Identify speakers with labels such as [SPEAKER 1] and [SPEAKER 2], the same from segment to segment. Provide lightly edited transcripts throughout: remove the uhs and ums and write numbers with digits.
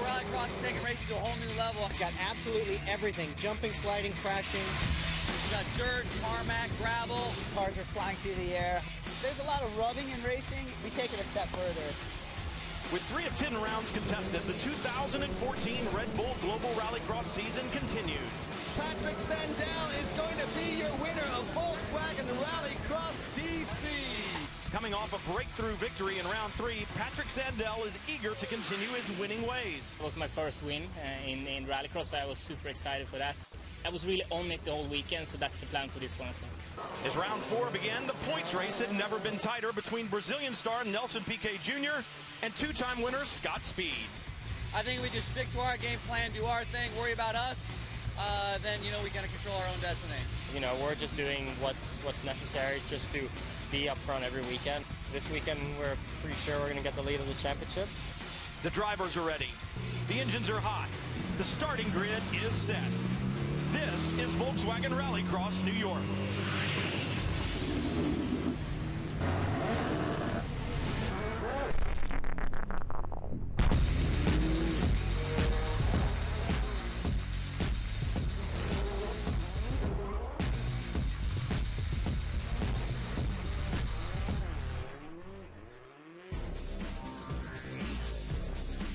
[SPEAKER 1] Global Rallycross is taking racing to a whole new level.
[SPEAKER 2] It's got absolutely everything. Jumping, sliding, crashing.
[SPEAKER 1] It's got dirt, tarmac, gravel.
[SPEAKER 3] Cars are flying through the air. There's a lot of rubbing in racing. We take it a step further.
[SPEAKER 4] With 3 of 10 rounds contested, the 2014 Red Bull Global Rallycross season continues.
[SPEAKER 5] Patrick Sandell is going to be your winner of Volkswagen Rallycross DC.
[SPEAKER 4] Coming off a breakthrough victory in round 3, Patrick Sandell is eager to continue his winning ways.
[SPEAKER 6] It was my first win in Rallycross, so I was super excited for that. I was really on it the whole weekend, so that's the plan for this one as well.
[SPEAKER 4] As round 4 began, the points race had never been tighter between Brazilian star Nelson Piquet Jr. and 2-time winner Scott Speed.
[SPEAKER 1] I think we just stick to our game plan, do our thing, worry about us, then, we got to control our own destiny.
[SPEAKER 6] We're just doing what's necessary just to be up front every weekend. This weekend, we're pretty sure we're going to get the lead of the championship.
[SPEAKER 4] The drivers are ready. The engines are hot. The starting grid is set. This is Volkswagen Rallycross, New York.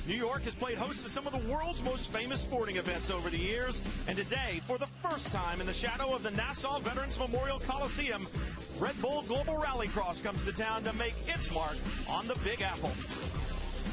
[SPEAKER 4] New York has played host to some of the world's most famous sporting events over the years, and today, for the first time in the shadow of the Nassau Veterans Memorial Coliseum, Red Bull Global Rallycross comes to town to make its mark on the Big Apple.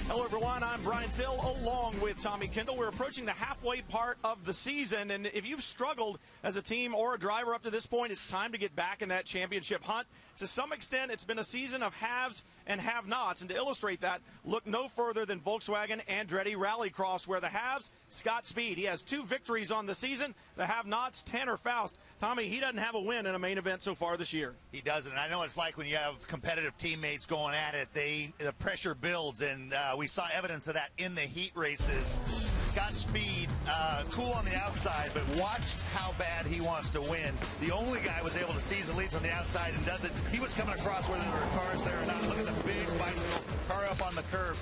[SPEAKER 4] Hello everyone, I'm Brian Sill along with Tommy Kendall. We're approaching the halfway part of the season, and if you've struggled as a team or a driver up to this point, it's time to get back in that championship hunt. To some extent, it's been a season of haves and have-nots, and to illustrate that, look no further than Volkswagen Andretti Rallycross, where the haves, Scott Speed. He has 2 victories on the season. The have-nots, Tanner Faust. Tommy, he doesn't have a win in a main event so far this year.
[SPEAKER 7] He doesn't, and I know it's like when you have competitive teammates going at it, the pressure builds, and we saw evidence of that in the heat races. Scott Speed, cool on the outside, but watch how bad he wants to win. The only guy was able to seize the lead from the outside and does it. He was coming across whether there were cars there or not. Look at the big bicycle car up on the curve.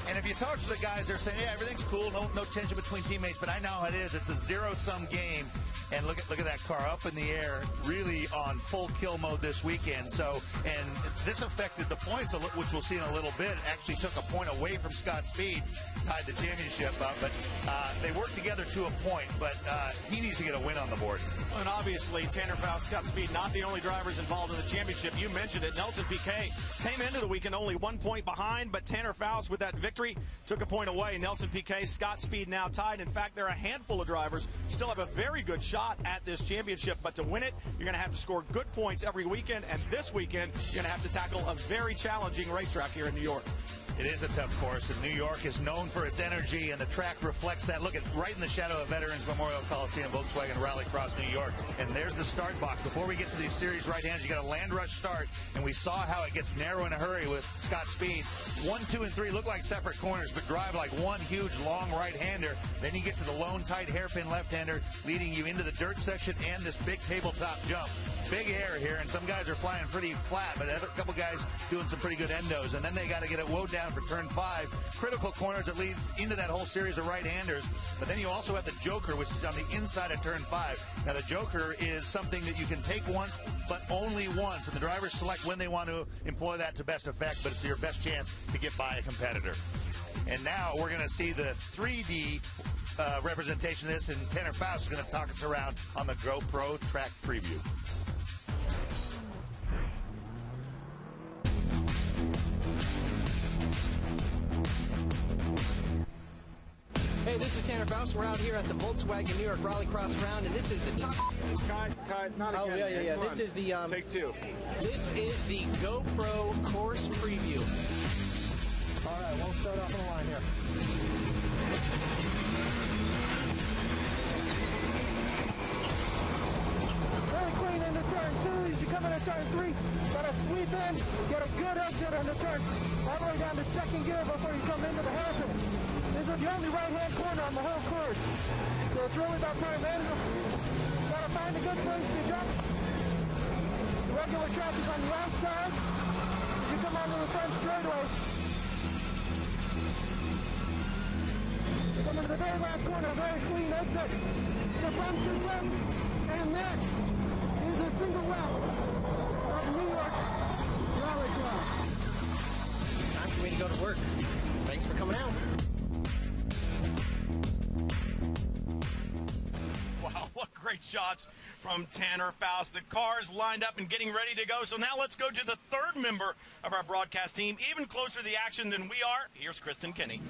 [SPEAKER 7] And if you talk to the guys, they're saying, yeah, everything's cool, no tension between teammates, but I know how it is. It's a zero-sum game. And look at that car up in the air, really on full kill mode this weekend. So, and this affected the points, which we'll see in a little bit. Actually took a point away from Scott Speed, tied the championship up. But they worked together to a point. But he needs to get a win on the board.
[SPEAKER 4] And obviously, Tanner Faust, Scott Speed, not the only drivers involved in the championship. You mentioned it. Nelson Piquet came into the weekend only 1 point behind, but Tanner Faust, with that victory, took a point away. Nelson Piquet, Scott Speed now tied. In fact, there are a handful of drivers still have a very good shot at this championship, but to win it, you're going to have to score good points every weekend, and this weekend, you're going to have to tackle a very challenging racetrack here in New York.
[SPEAKER 7] It is a tough course, and New York is known for its energy, and the track reflects that. Look at right in the shadow of Veterans Memorial Coliseum, Volkswagen Rallycross, New York. And there's the start box. Before we get to these series right-handers, you got a land rush start, and we saw how it gets narrow in a hurry with Scott Speed. 1, 2, and 3 look like separate corners, but drive like one huge, long right-hander. Then you get to the lone, tight, hairpin left-hander, leading you into the dirt section and this big tabletop jump. Big air here, and some guys are flying pretty flat, but a couple guys doing some pretty good endos, and then they got to get it woe down for turn 5. Critical corners that leads into that whole series of right-handers, but then you also have the Joker, which is on the inside of turn 5. Now, the Joker is something that you can take once, but only once, and the drivers select when they want to employ that to best effect, but it's your best chance to get by a competitor. And now we're going to see the 3D representation of this, and Tanner Faust is going to talk us around on the GoPro track preview.
[SPEAKER 2] Hey, this is Tanner Faust. We're out here at the Volkswagen New York Rallycross round, and this is the top.
[SPEAKER 5] Cut, not again.
[SPEAKER 2] Oh, yeah. This is the
[SPEAKER 5] Take 2.
[SPEAKER 2] This is the GoPro course preview.
[SPEAKER 8] All right, we'll start off on the line here. Very clean into turn 2. As you come into turn 3, got to sweep in, get a good exit on the turn, all the way down to second gear before you come into the hairpin. This is the only right-hand corner on the whole course. So it's really about time management. Got to find a good place to jump. The regular track is on the outside. You come onto the front straightaway. You very last corner, a very clean exit. The front system, and that is a single lap of New York Rallycross.
[SPEAKER 2] Time for me to go to work. Thanks for coming out.
[SPEAKER 4] Wow, what great shots from Tanner Faust. The cars lined up and getting ready to go. So now let's go to the third member of our broadcast team, even closer to the action than we are. Here's Kristen Kinney.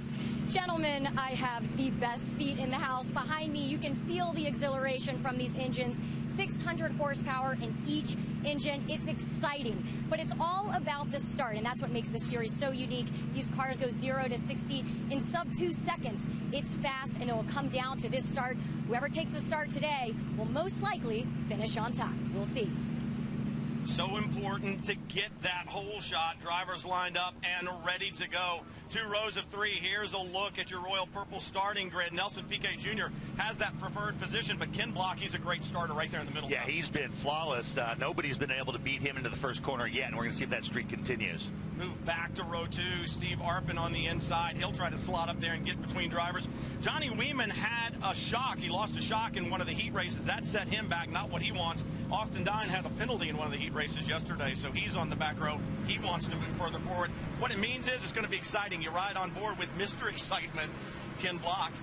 [SPEAKER 9] Gentlemen, I have the best seat in the house. Behind me, you can feel the exhilaration from these engines. 600 horsepower in each engine. It's exciting, but it's all about the start, and that's what makes this series so unique. These cars go 0 to 60 in sub 2 seconds. It's fast, and it will come down to this start. Whoever takes the start today will most likely finish on top. We'll see.
[SPEAKER 4] So important to get that hole shot. Drivers lined up and ready to go. 2 rows of 3. Here's a look at your Royal Purple starting grid. Nelson Piquet Jr. has that preferred position, but Ken Block, he's a great starter right there in the middle.
[SPEAKER 7] Yeah, he's been flawless. Nobody's been able to beat him into the first corner yet, and we're going to see if that streak continues.
[SPEAKER 4] Move back to row 2. Steve Arpin on the inside. He'll try to slot up there and get between drivers. Johnny Wieman had a shock. He lost a shock in one of the heat races. That set him back, not what he wants. Austin Dine had a penalty in one of the heat races yesterday, so he's on the back row. He wants to move further forward. What it means is it's going to be exciting. You ride on board with Mr. Excitement, Ken Block.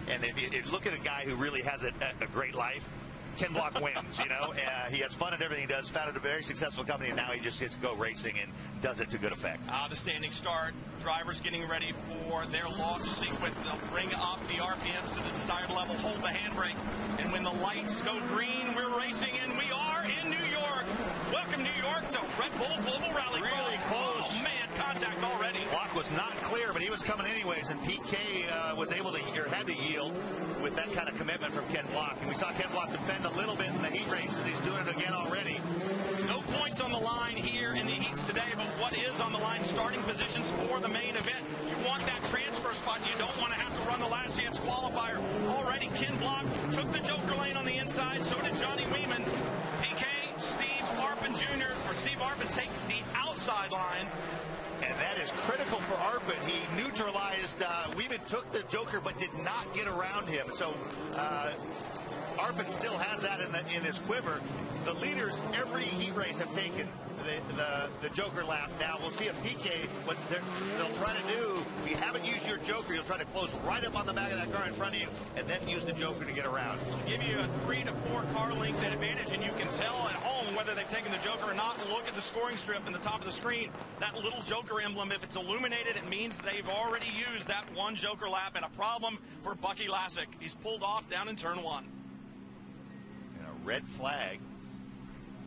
[SPEAKER 7] And if you look at a guy who really has a great life, Ken Block wins, you know. He has fun at everything he does, founded a very successful company, and now he just gets to go racing and does it to good effect.
[SPEAKER 4] The standing start. Drivers getting ready for their launch sequence. They'll bring up the RPMs to the desired level, hold the handbrake, and when the lights go green, we're racing, and we are in New York. Welcome, New York, to Red Bull Global Rallycross.
[SPEAKER 7] Really close.
[SPEAKER 4] Oh, man, contact already.
[SPEAKER 7] Block was not clear, but he was coming anyways, and PK was able to, or had to yield with that kind of commitment from Ken Block. And we saw Ken Block defend a little bit in the heat races. He's doing it again already.
[SPEAKER 4] No points on the line here in the heats today, but what is on the line? Starting positions for the main event. You want that transfer spot. You don't want to have to run the last chance qualifier. Already, Ken Block took the Joker lane on the inside. So did Johnny Wieman. PK, Steve Arpin Jr., or Steve Arpin takes the outside line.
[SPEAKER 7] And that is critical for Arpin. He neutralized, Wieman took the Joker but did not get around him. So Arpin still has that in his quiver. The leaders every heat race have taken the Joker lap. Now we'll see if PK, what they'll try to do, if you haven't used your Joker, you'll try to close right up on the back of that car in front of you and then use the Joker to get around.
[SPEAKER 4] Give you a 3 to 4 car length advantage, and you can tell at home whether they've taken the Joker or not. Look at the scoring strip in the top of the screen. That little Joker emblem, if it's illuminated, it means they've already used that one Joker lap, and a problem for Bucky Lasek. He's pulled off down in turn 1.
[SPEAKER 7] And a red flag.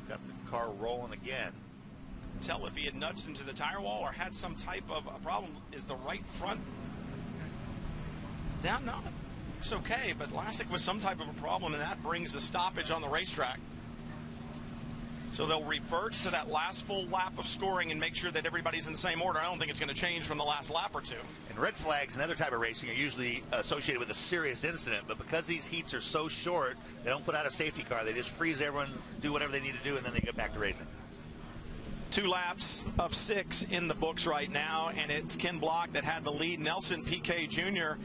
[SPEAKER 7] Got the car rolling again.
[SPEAKER 4] Tell if he had nudged into the tire wall or had some type of a problem. Is the right front down? No, it's okay, but Lasek was some type of a problem, and that brings a stoppage on the racetrack. So they'll revert to that last full lap of scoring and make sure that everybody's in the same order. I don't think it's going to change from the last lap or 2.
[SPEAKER 7] And red flags and other type of racing are usually associated with a serious incident, but because these heats are so short, they don't put out a safety car. They just freeze everyone, do whatever they need to do, and then they get back to racing.
[SPEAKER 4] 2 laps of 6 in the books right now, and it's Ken Block that had the lead. Nelson Piquet Jr.,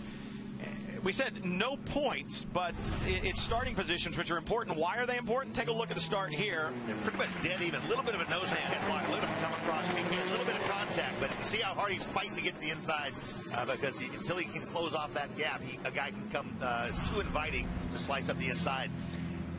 [SPEAKER 4] we said no points, but it's starting positions, which are important. Why are they important? Take a look at the start here.
[SPEAKER 7] They're pretty much dead even. A little bit of a nose from Ken Block. Let him come across. A little bit of contact, but you see how hard he's fighting to get to the inside because until he can close off that gap, a guy can come. It's too inviting to slice up the inside.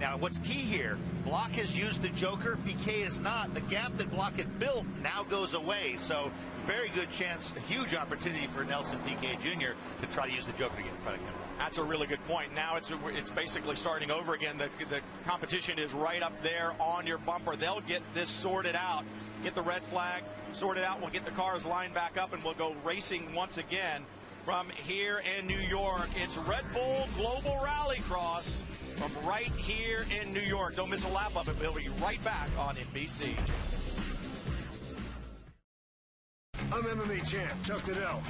[SPEAKER 7] Now, what's key here, Block has used the Joker, Piquet is not. The gap that Block had built now goes away. So, very good chance, a huge opportunity for Nelson Piquet Jr. to try to use the Joker to get in front of him.
[SPEAKER 4] That's a really good point. Now it's basically starting over again. The competition is right up there on your bumper. They'll get this sorted out. Get the red flag sorted out. We'll get the cars lined back up, and we'll go racing once again from here in New York. It's Red Bull Global Rallycross from right here in New York. Don't miss a lap of it. We'll be right back on NBC.
[SPEAKER 10] I'm MMA champ Chuck Liddell.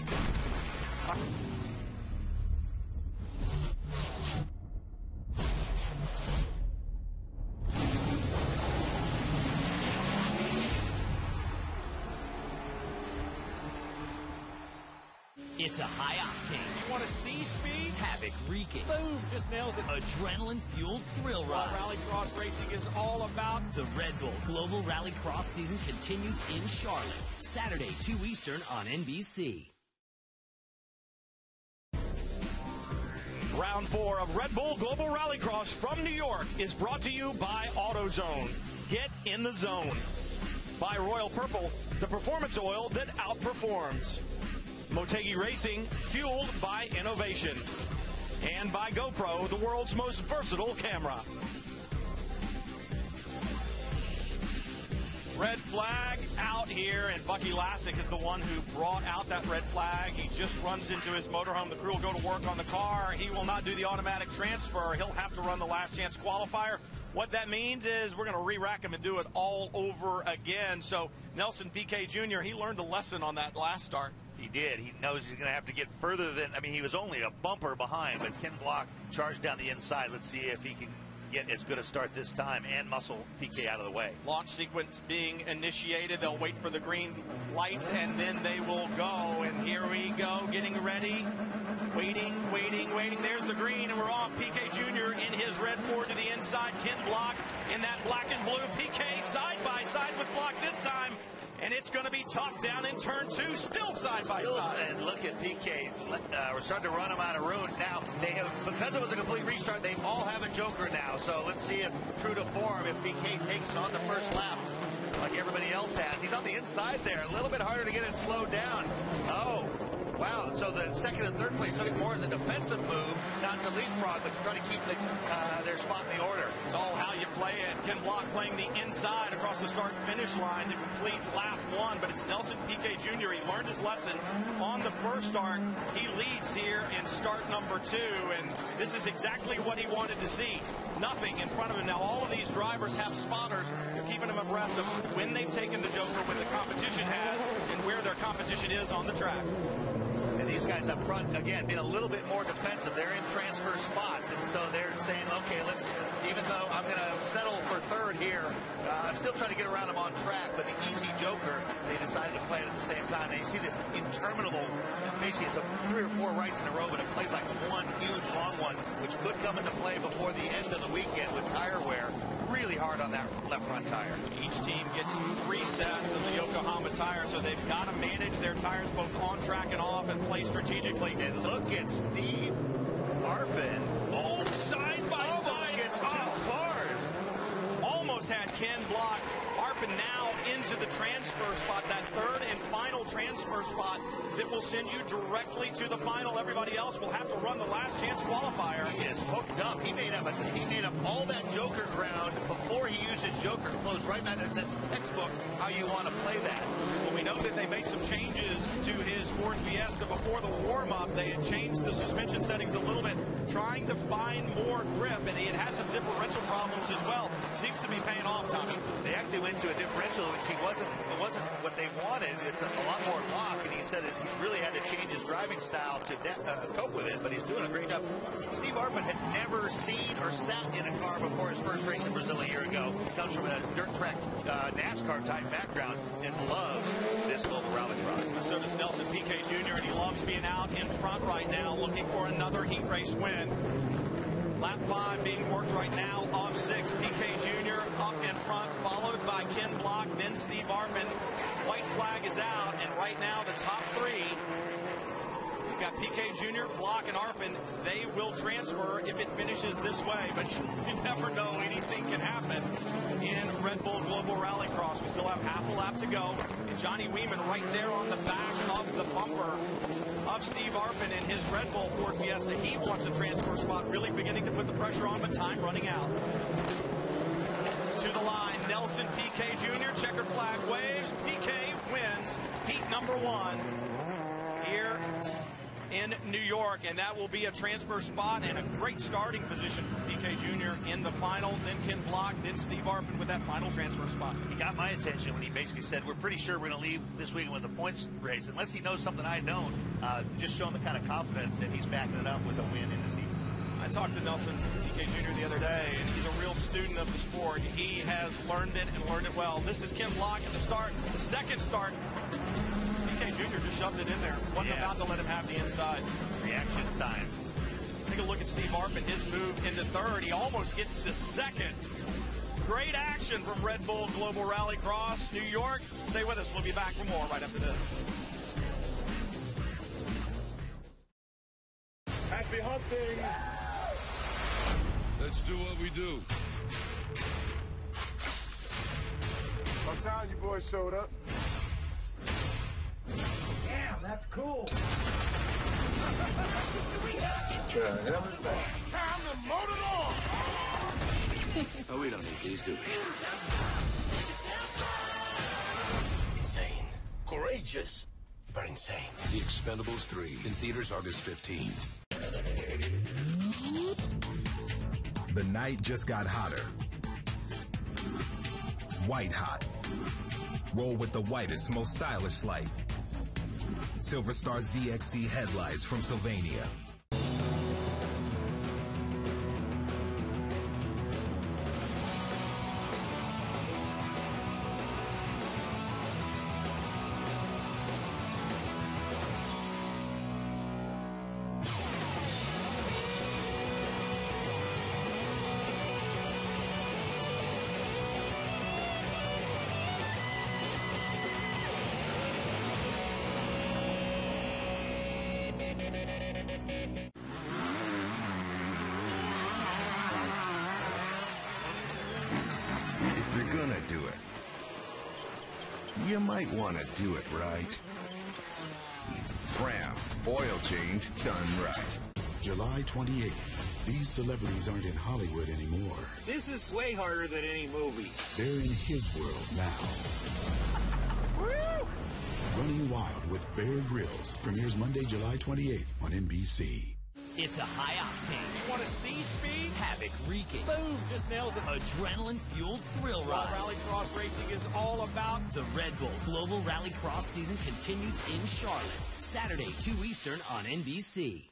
[SPEAKER 11] It's a high octane.
[SPEAKER 4] You want to see speed?
[SPEAKER 11] Havoc wreaking.
[SPEAKER 4] Boom! Just nails it.
[SPEAKER 11] Adrenaline-fueled thrill ride.
[SPEAKER 4] Rallycross racing is all about.
[SPEAKER 11] The Red Bull Global Rallycross season continues in Charlotte. Saturday, 2 Eastern on NBC.
[SPEAKER 4] Round 4 of Red Bull Global Rallycross from New York is brought to you by AutoZone. Get in the zone. By Royal Purple, the performance oil that outperforms. Motegi Racing, fueled by innovation. And by GoPro, the world's most versatile camera. Red flag out here, and Bucky Lassick is the one who brought out that red flag. He just runs into his motorhome. The crew will go to work on the car. He will not do the automatic transfer. He'll have to run the last chance qualifier. What that means is we're going to re-rack him and do it all over again. So Nelson Piquet Jr., he learned a lesson on that last start.
[SPEAKER 7] He did. He knows he's going to have to get further than, I mean, he was only a bumper behind, but Ken Block charged down the inside. Let's see if he can get as good a start this time and muscle Piquet out of the way.
[SPEAKER 4] Launch sequence being initiated. They'll wait for the green lights, and then they will go. And here we go, getting ready. Waiting. There's the green, and we're off. Piquet Jr. in his red Ford to the inside. Ken Block in that black and blue. Piquet side by side with Block this time. And it's going to be tough down in turn 2, still side by side.
[SPEAKER 7] And look at Piquet. We're starting to run him out of room. Now, they have, because it was a complete restart, they all have a joker now. So let's see if, true to form, if Piquet takes it on the first lap like everybody else has. He's on the inside there. A little bit harder to get it slowed down. Oh, wow. So the second and third place took it more as a defensive move, not to leapfrog, but to try to keep their spot in the order.
[SPEAKER 4] It's all how you play it. Ken Block playing the inside across the start-finish line to complete lap 1, but it's Nelson Piquet Jr. He learned his lesson on the first start. He leads here in start number 2, and this is exactly what he wanted to see. Nothing in front of him. Now, all of these drivers have spotters. They're keeping them abreast of when they've taken the joker, when the competition has, and where their competition is on the track.
[SPEAKER 7] And these guys up front, again, being a little bit more defensive. They're in transfer spots, and so they're saying, okay, let's, even though I'm going to settle for third here, I'm still trying to get around them on track, but the easy joker, they decided to play it at the same time. And you see this interminable, basically it's 3 or 4 rights in a row, but it plays like one huge long one, which could come into play before the end of the weekend with tire wear. Really hard on that left front tire.
[SPEAKER 4] Each team gets 3 sets of the Yokohama tire, so they've got to manage their tires both on track and off and play strategically.
[SPEAKER 7] And look at Steve Arpin.
[SPEAKER 4] Oh, side by
[SPEAKER 7] almost
[SPEAKER 4] side.
[SPEAKER 7] Gets 2 cars.
[SPEAKER 4] Almost had Ken Block. Arpin now into the transfer spot, that third and final transfer spot that will send you directly to the final. Everybody else will have to run the last chance qualifier.
[SPEAKER 7] He is hooked up. He made up all that joker ground before he used his joker close right now. That's textbook how you want to play that.
[SPEAKER 4] Well, we know that they made some changes to his Ford Fiesta before the warm-up. They had changed the suspension settings a little bit, trying to find more grip, and he had some differential problems as well. Seems to be paying off, Tommy.
[SPEAKER 7] They actually went to a differential, which it wasn't what they wanted. It's a lot more lock, and he said he really had to change his driving style to cope with it, but he's doing a great job. Steve Arpin had never seen or sat in a car before his first race in Brazil a year ago. He comes from a dirt track NASCAR type background and loves this global rallycross.
[SPEAKER 4] So does Nelson Piquet Jr., and he loves being out in front right now, looking for another heat race win. Lap 5 being worked right now of 6. Piquet Jr. up in front, followed by Ken Block, then Steve Arpin. White flag is out, and right now the top 3, you've got Piquet Jr., Block, and Arpin. They will transfer if it finishes this way, but you never know. Anything can happen in Red Bull Global Rallycross. We still have half a lap to go, and Johnny Wieman right there on the back of the bumper of Steve Arpin in his Red Bull Ford Fiesta. He wants a transfer spot, really beginning to put the pressure on, but time running out. To the line, Nelson Piquet Jr., checkered flag waves. Piquet wins heat number 1 here in New York, and that will be a transfer spot and a great starting position for Piquet Jr. in the final. Then Ken Block, then Steve Arpin with that final transfer spot.
[SPEAKER 7] He got my attention when he basically said, we're pretty sure we're going to leave this weekend with a points race, unless he knows something I don't. Just showing the kind of confidence, and he's backing it up with a win in this heat.
[SPEAKER 4] I talked to Nelson Piquet Jr. the other day, and he's a real student of the sport. He has learned it and learned it well. This is Ken Block at the start, the second start. Piquet Jr. just shoved it in there. Wasn't about to let him have the inside.
[SPEAKER 7] Reaction time.
[SPEAKER 4] Take a look at Steve Arpin, his move into third. He almost gets to second. Great action from Red Bull Global Rallycross, New York. Stay with us. We'll be back for more right after this.
[SPEAKER 10] Happy hunting.
[SPEAKER 12] Let's do what we do.
[SPEAKER 10] I'm telling you boys showed up.
[SPEAKER 8] Damn, that's cool.
[SPEAKER 10] The hell is that?
[SPEAKER 12] Time to mow it on!
[SPEAKER 11] Oh, we don't need these, do we? Insane.
[SPEAKER 10] Courageous.
[SPEAKER 11] But insane.
[SPEAKER 12] The Expendables 3 in theaters August 15th.
[SPEAKER 13] The night just got hotter. White hot. Roll with the whitest, most stylish light. Silver Star ZXC headlights from Sylvania.
[SPEAKER 10] If you're gonna do it, you might want to do it right. Fram, oil change done right.
[SPEAKER 14] July 28th. These celebrities aren't in Hollywood anymore.
[SPEAKER 15] This is way harder than any movie.
[SPEAKER 14] They're in his world now.
[SPEAKER 15] Woo!
[SPEAKER 14] Running Wild with Bear Grylls premieres Monday, July 28th on NBC.
[SPEAKER 11] It's a high octane.
[SPEAKER 4] You want to see speed?
[SPEAKER 11] Havoc wreaking.
[SPEAKER 4] Boom! Just nails it.
[SPEAKER 11] Adrenaline-fueled thrill ride.
[SPEAKER 4] Rallycross racing is all about.
[SPEAKER 11] The Red Bull Global Rallycross season continues in Charlotte. Saturday, 2 Eastern on NBC.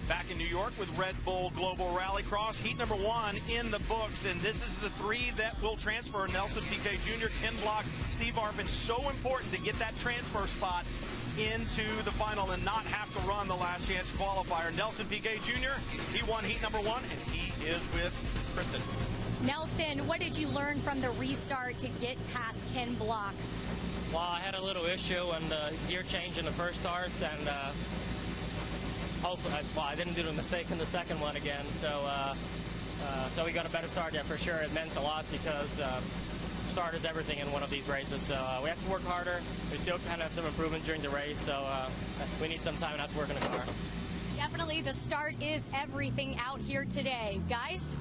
[SPEAKER 4] Back in New York with Red Bull Global Rallycross. Heat number 1 in the books, and this is the 3 that will transfer. Nelson Piquet Jr., Ken Block, Steve Arpin. So important to get that transfer spot into the final and not have to run the last chance qualifier. Nelson Piquet Jr., he won heat number 1, and he is with Kristen.
[SPEAKER 9] Nelson, what did you learn from the restart to get past Ken Block?
[SPEAKER 6] Well, I had a little issue in the gear change in the first starts, and hopefully, I didn't do the mistake in the second one again. So we got a better start. Yeah, for sure. It meant a lot because start is everything in one of these races. So we have to work harder. We still kind of have some improvement during the race. So we need some time and have to work in the car.
[SPEAKER 9] Definitely the start is everything out here today. Guys?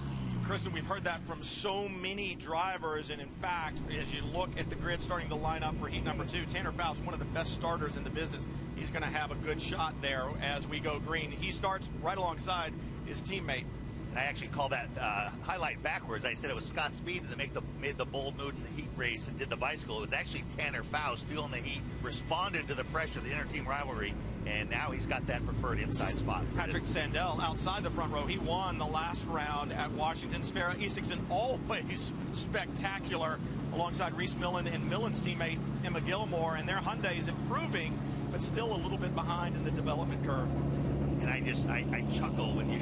[SPEAKER 4] Kristen, we've heard that from so many drivers, and in fact, as you look at the grid starting to line up for heat number 2, Tanner Faust, one of the best starters in the business. He's going to have a good shot there as we go green. He starts right alongside his teammate.
[SPEAKER 7] And I actually call that highlight backwards. I said it was Scott Speed that made the bold move in the heat race and did the bicycle. It was actually Tanner Faust feeling the heat, responded to the pressure of the inter-team rivalry, and now he's got that preferred inside spot.
[SPEAKER 4] Patrick Sandell outside the front row. He won the last round at Washington. Sverre Isaksen always spectacular alongside Reese Millen and Millen's teammate Emma Gilmore, and their Hyundai is improving, but still a little bit behind in the development curve.
[SPEAKER 7] And I chuckle when you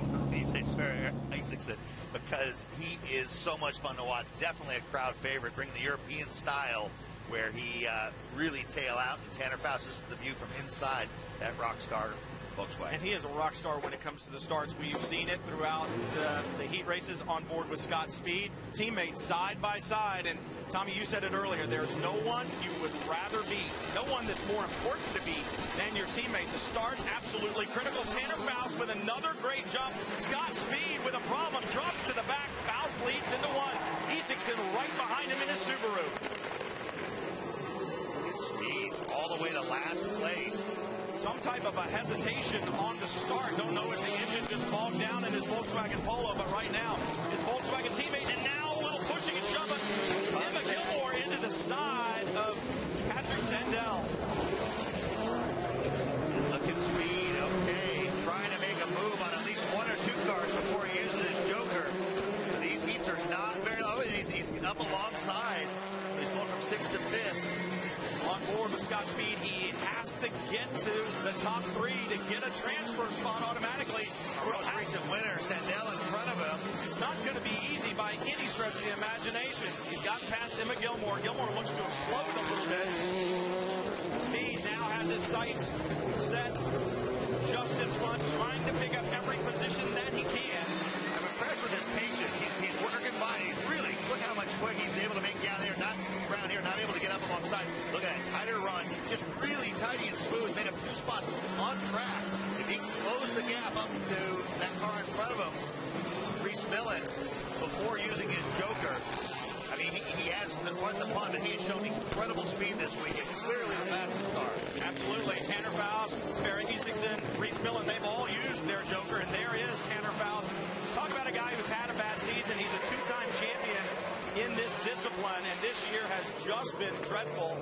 [SPEAKER 7] say Sverre Isaksen because he is so much fun to watch. Definitely a crowd favorite, bringing the European style where he really tail out. And Tanner Faust, this is the view from inside that rock star Volkswagen.
[SPEAKER 4] And he is a rock star when it comes to the starts. We've seen it throughout the heat races on board with Scott Speed. Teammates side by side. And Tommy, you said it earlier, there's no one you would rather beat, no one that's more important to beat than your teammate. The start, absolutely critical. Tanner Faust with another great jump. Scott Speed with a problem, drops to the back. Faust leads into 1. Isaksen right behind him in his Subaru.
[SPEAKER 7] Speed all the way to last place.
[SPEAKER 4] Some type of a hesitation on the start. Don't know if the engine just bogged down in his Volkswagen Polo, but right now, his Volkswagen teammate, and now a little pushing and shoving. Emma Gilmore into the side of Patrick Sandell.
[SPEAKER 7] Look at Speed, okay, trying to make a move on at least 1 or 2 cars before he uses his joker. These heats are not very low. He's up alongside. He's going from 6th to 5th.
[SPEAKER 4] As long Scott Speed. He has to get to the top 3 to get a transfer spot automatically.
[SPEAKER 7] Most recent winner, Sandell in front of him.
[SPEAKER 4] It's not going to be easy by any stretch of the imagination. He got past Emma Gilmore. Gilmore looks to have slowed a little bit. Speed now has his sights set just in front, trying to pick up every position that he can.
[SPEAKER 7] I'm impressed with his patience. He's working by. Really, look how much quick he's able to make down there, not around here, not able to get up alongside. Look at that tighter run, just really tidy and smooth. Made up 2 spots on track. If he can close the gap up to that car in front of him, Reese Millen, before using his joker. I mean, he has pardon the pun, but he has shown incredible speed this week. It's clearly the fastest car.
[SPEAKER 4] Absolutely. Tanner Faust, Sverre Isaksen, Reese Millen, they've all used their joker, and there is Tanner Faust. Talk about a guy who's had a bad season. He's a 2-time champion in this discipline, and this year has just been dreadful.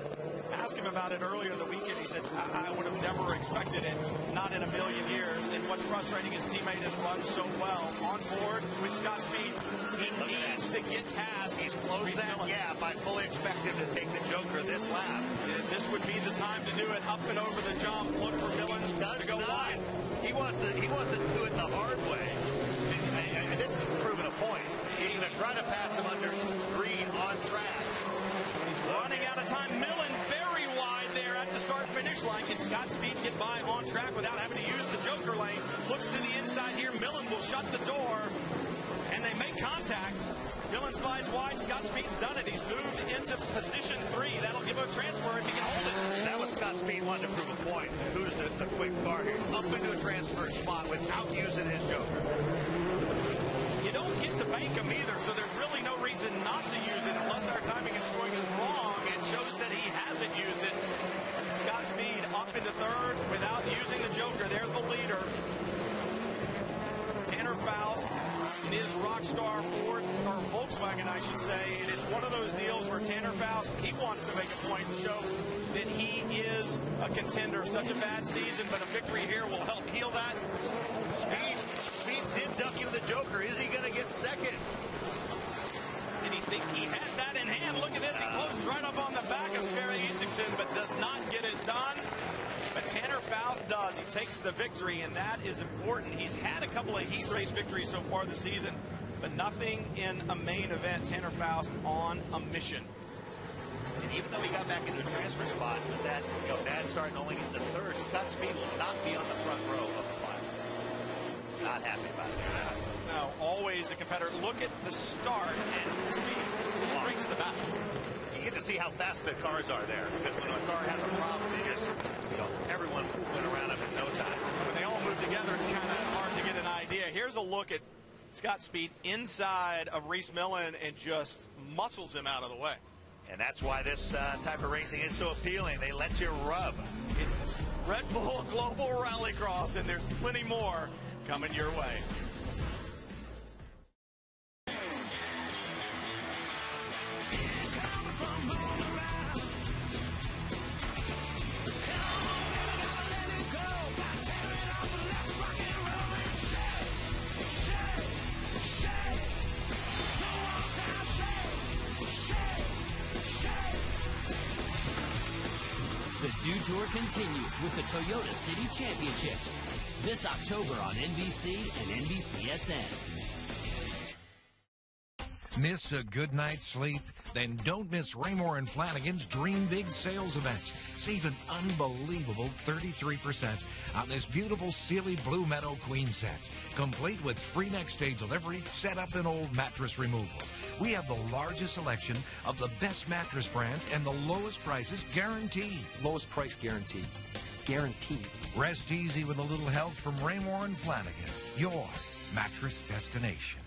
[SPEAKER 4] Asked him about it earlier in the weekend. He said, I would have never expected it, not in a million years. And what's frustrating, his teammate has run so well on board with Scott Speed. He needs to get past.
[SPEAKER 7] He's closed that gap. I fully expect him to take the joker this lap.
[SPEAKER 4] This would be the time to do it. Up and over the jump. Look for Millen to go wide.
[SPEAKER 7] He wants to do it the hard way. And this has proven a point. He's going to try to pass him under 3 on track.
[SPEAKER 4] He's running out of time. Millen very wide there at the start-finish line. Can Scott Speed get by on track without having to use the joker lane? Looks to the inside here. Millen will shut the door, and they make contact. Millen slides wide. Scott Speed's done it. He's moved into position 3. That'll give him a transfer if he can hold it.
[SPEAKER 7] That was Scott Speed wanting to prove a point. Who's the quick car here? Up into a transfer spot without using his joker.
[SPEAKER 4] You don't get to bank him either, so there's really no reason not to use it unless our timing and scoring is wrong. It shows that he hasn't used it. Scott Speed up into 3rd without using the joker. There's the leader. Tanner Faust in his Rockstar Ford, or Volkswagen, I should say. It is one of those deals where Tanner Faust, he wants to make a point and show that he is a contender. Such a bad season, but a victory here will help heal that.
[SPEAKER 7] Speed did duck into the joker. Is he going to get second?
[SPEAKER 4] Did he think he had that in hand? Look at this. He closes right up on the back of Sverre Isaksen, but does not get it done. But Tanner Faust does. He takes the victory, and that is important. He's had a couple of heat race victories so far this season, but nothing in a main event. Tanner Faust on a mission.
[SPEAKER 7] And even though he got back into a transfer spot with that bad start and only getting to 3rd, Scott Speed will not be on the front row of the final. Not happy about it.
[SPEAKER 4] No, always a competitor. Look at the start and Speed straight to the back.
[SPEAKER 7] You get to see how fast the cars are there, because when a car has a problem, they just, everyone went around them in no time.
[SPEAKER 4] When they all move together, it's kind of hard to get an idea. Here's a look at Scott Speed inside of Reese Millen and just muscles him out of the way.
[SPEAKER 7] And that's why this type of racing is so appealing. They let you rub.
[SPEAKER 4] It's Red Bull Global Rallycross, and there's plenty more coming your way.
[SPEAKER 11] The Dew Tour continues with the Toyota City Championships this October on NBC and NBCSN.
[SPEAKER 16] Miss a good night's sleep? Then don't miss Raymore and Flanagan's Dream Big sales event. Save an unbelievable 33% on this beautiful Sealy Blue Meadow Queen set, complete with free next day delivery, setup, and old mattress removal. We have the largest selection of the best mattress brands and the lowest prices guaranteed.
[SPEAKER 17] Lowest price guaranteed. Guaranteed.
[SPEAKER 16] Rest easy with a little help from Raymore and Flanagan, your mattress destination.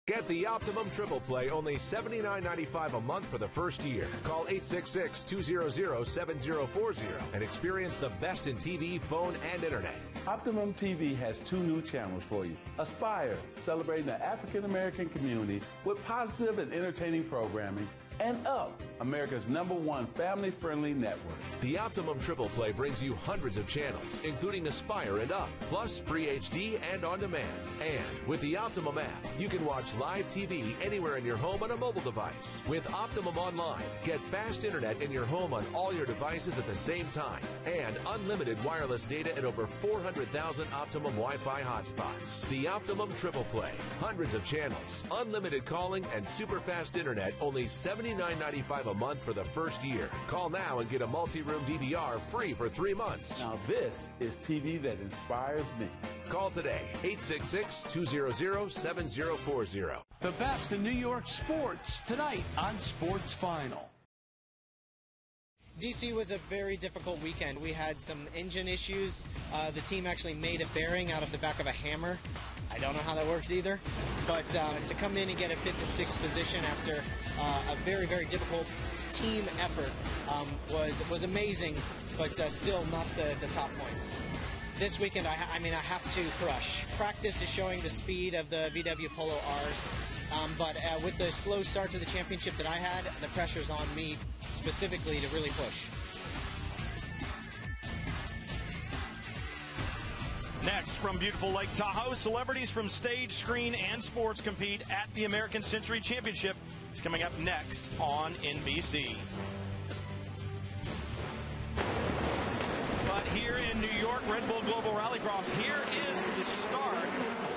[SPEAKER 18] Get the Optimum Triple Play, only $79.95 a month for the first year. Call 866-200-7040 and experience the best in TV, phone, and internet.
[SPEAKER 19] Optimum TV has 2 new channels for you. Aspire, celebrating the African American community with positive and entertaining programming, and up, America's #1 family-friendly network.
[SPEAKER 18] The Optimum Triple Play brings you hundreds of channels, including Aspire and Up, plus free HD and on demand. And with the Optimum app, you can watch live TV anywhere in your home on a mobile device. With Optimum Online, get fast internet in your home on all your devices at the same time, and unlimited wireless data at over 400,000 Optimum Wi-Fi hotspots. The Optimum Triple Play, hundreds of channels, unlimited calling, and super fast internet, only $79.95 a month for the first year. Call now and get a multi-room DVR free for 3 months.
[SPEAKER 19] Now this is TV that inspires me.
[SPEAKER 18] Call today, 866-200-7040.
[SPEAKER 20] The best in New York sports tonight on Sports Final.
[SPEAKER 2] DC was a very difficult weekend. We had some engine issues. The team actually made a bearing out of the back of a hammer. I don't know how that works either. But to come in and get a 5th and 6th position after a very, very difficult team effort was amazing, but still not the top points. This weekend, I have to crush. Practice is showing the speed of the VW Polo Rs, but with the slow start to the championship that I had, the pressure's on me specifically to really push.
[SPEAKER 4] Next, from beautiful Lake Tahoe, celebrities from stage, screen, and sports compete at the American Century Championship. It's coming up next on NBC. But here in New York, Red Bull Global Rallycross, here is the start.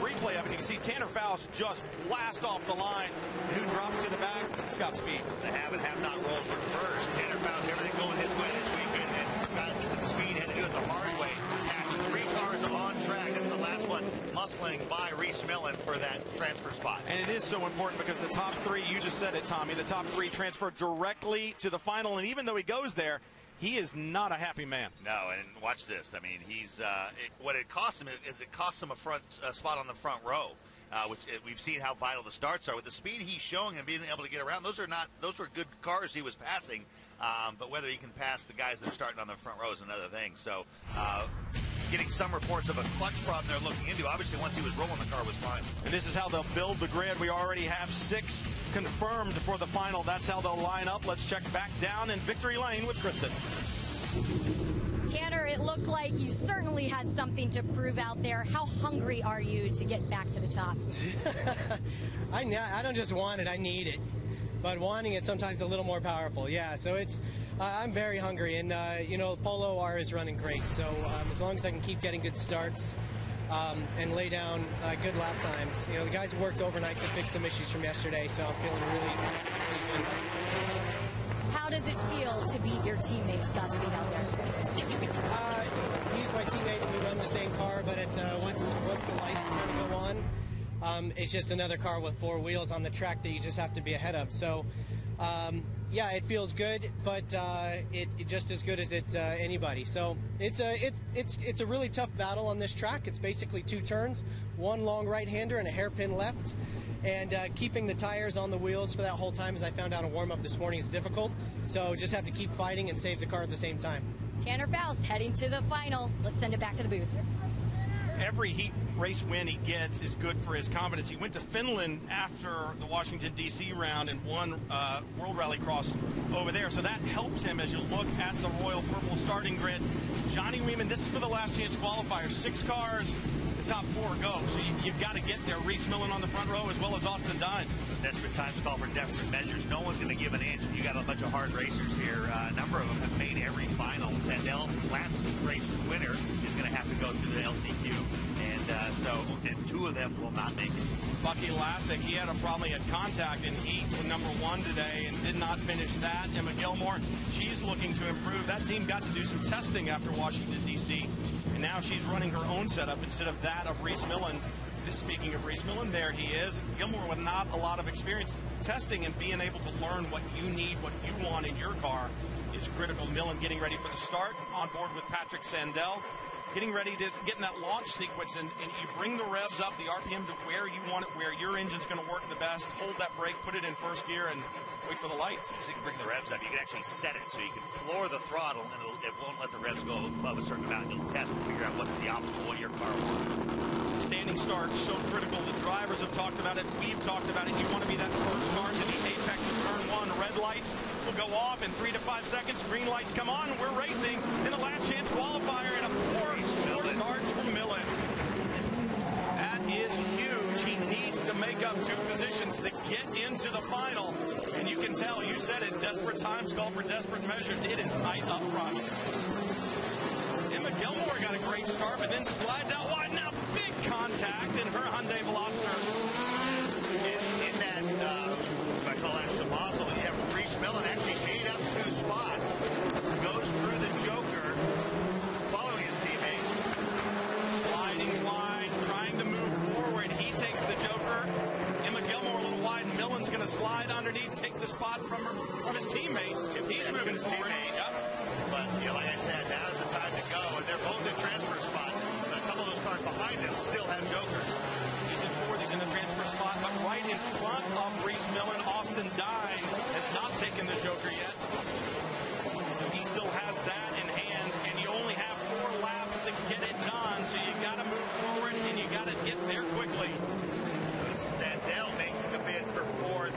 [SPEAKER 4] Replay of it. You can see Tanner Faust just blast off the line. Who drops to the back? Scott Speed.
[SPEAKER 7] The have and have not roles reversed. Tanner Faust, everything going his way this weekend, and Scott Speed had to do it the hard way. Passing 3 cars on track. That's the last one, muscling by Reese Millen for that transfer spot.
[SPEAKER 4] And it is so important because the top 3, you just said it, Tommy, the top 3 transfer directly to the final. And even though he goes there, he is not a happy man.
[SPEAKER 7] No, and watch this. I mean, he's what it cost him is it cost him a spot on the front row, which we've seen how vital the starts are. With the speed he's showing and being able to get around, those were good cars he was passing. But whether he can pass the guys that are starting on the front row is another thing. So getting some reports of a clutch problem they're looking into. Obviously, once he was rolling, the car was fine.
[SPEAKER 4] And this is how they'll build the grid. We already have 6 confirmed for the final. That's how they'll line up. Let's check back down in victory lane with Kristen.
[SPEAKER 9] Tanner, it looked like you certainly had something to prove out there. How hungry are you to get back to the top?
[SPEAKER 2] I don't just want it, I need it. But wanting it sometimes a little more powerful. Yeah, so it's I'm very hungry, and Polo R is running great. So as long as I can keep getting good starts and lay down good lap times, the guys worked overnight to fix some issues from yesterday, so I'm feeling really, really good.
[SPEAKER 9] How does it feel to beat your teammate, Scott Speed, out there?
[SPEAKER 2] He's my teammate, and we run the same car, but once the lights kind of go on, it's just another car with 4 wheels on the track that you just have to be ahead of. So, yeah, it feels good, but it just as good as anybody. So it's a really tough battle on this track. It's basically 2 turns, 1 long right-hander and a hairpin left. And keeping the tires on the wheels for that whole time, as I found out in warm-up this morning, is difficult. So just have to keep fighting and save the car at the same time.
[SPEAKER 9] Tanner Faust heading to the final. Let's send it back to the booth.
[SPEAKER 4] Every heat race win he gets is good for his confidence. He went to Finland after the Washington, D.C. round and won World Rallycross over there. So that helps him as you look at the Royal Purple starting grid. Johnny Weeman, this is for the last chance qualifier. 6 cars, the top 4 go. So you've got to get there. Reese Millen on the front row as well as Austin Dine.
[SPEAKER 7] Desperate times call for desperate measures. No one's going to give an inch. You got a bunch of hard racers here. A number of them have made every final. Sandell, last race winner, is going to have to go through the LCQ. And 2 of them will not make it.
[SPEAKER 4] Bucky Lassick, he had a problem. He had contact in heat with number 1 today and did not finish that. Emma Gilmore, she's looking to improve. That team got to do some testing after Washington, D.C., and now she's running her own setup instead of that of Reese Millen's. Speaking of Reese Millen, there he is. Gilmore with not a lot of experience testing and being able to learn what you need, what you want in your car is critical. Millen getting ready for the start, on board with Patrick Sandell. Getting ready to get in that launch sequence, and you bring the revs up, the RPM to where you want it, where your engine's going to work the best. Hold that brake, put it in first gear, and wait for the lights.
[SPEAKER 7] So you can bring the revs up. You can actually set it so you can floor the throttle, and it won't let the revs go above a certain amount. You'll test and figure out what's the optimal, what your car wants.
[SPEAKER 4] Standing starts so critical. The drivers have talked about it. We've talked about it. You want to be that first car to the apex of turn one. Red lights will go off in 3 to 5 seconds. Green lights come on. We're racing in the last chance qualifier, and a poor start from Millen. That is huge. He needs to make up 2 positions to get into the final. And you can tell, you said it, desperate times call for desperate measures. It is tight up front. Emma Gilmore got a great start, but then slides out wide. Now big contact in her Hyundai Veloster.
[SPEAKER 7] In that, if I call that Shamazel, you have Reese Millen actually made up 2 spots. Goes through the Joker, following his teammate.
[SPEAKER 4] Sliding wide, trying to move forward. He takes the Joker. Emma Gilmore a little wide. Millen's going to slide underneath, take the spot from his teammate. If he's moving forward. Yep.
[SPEAKER 7] But, you know, like I said, now's the time to go. And they're both in transfer spots. But a couple of those cars behind them still have Joker.
[SPEAKER 4] He's in 4th. He's in the transfer spot. But right in front of Reese Millen, Austin Dine has not taken the Joker yet. So he still has that in hand. And you only have 4 laps to get it done. So you got to move forward and you got to get there quickly.
[SPEAKER 7] Sandell making a bid for 4th.